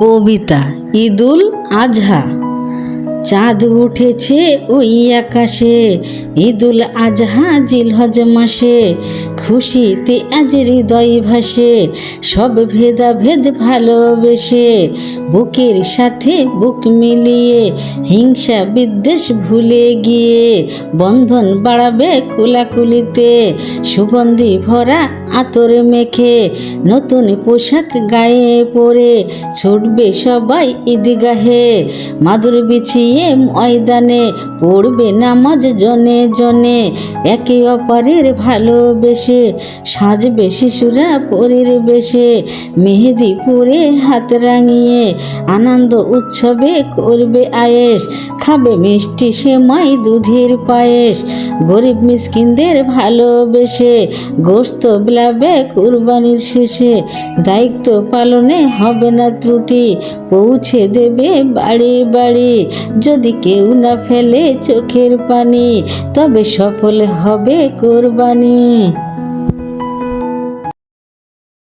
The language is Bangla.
কবিতা ঈদুল আজহা। চাঁদ উঠেছে ওই আকাশে, ঈদুল আজহা জিলহজ মাসে, খুশিতে আজ হৃদয় ভাসে, সব ভেদাভেদ ভালোবেসে, বুকের সাথে বুক মিলিয়ে হিংসা বিদ্বেষ ভুলে গিয়ে বন্ধন বাড়াবে কুলাকুলিতে, সুগন্ধি ভরা আতর মেখে নতুন পোশাক গায়ে পরে ছুটবে সবাই ঈদগাহে, মাদুর বিছিয়ে ময়দানে পড়বে নামাজ জনে জনে, একে অপরের ভালোবেসে সাজবে শিশুরা পরীর বেশে, মেহেদি পরে হাত রাঙিয়ে আনন্দ উৎসবে করবে আয়েশ, খাবে মিষ্টি সেমাই দুধের পায়েস, গরিব মিসকিনদের ভালোবেসে গোশত বিলাবে কুরবানির শেষে, দায়িত্ব পালনে হবে না ত্রুটি, পৌঁছে দেবে বাড়ি বাড়ি, যদি কেউ না ফেলে চোখের পানি তবে সফল হবে কোরবানি।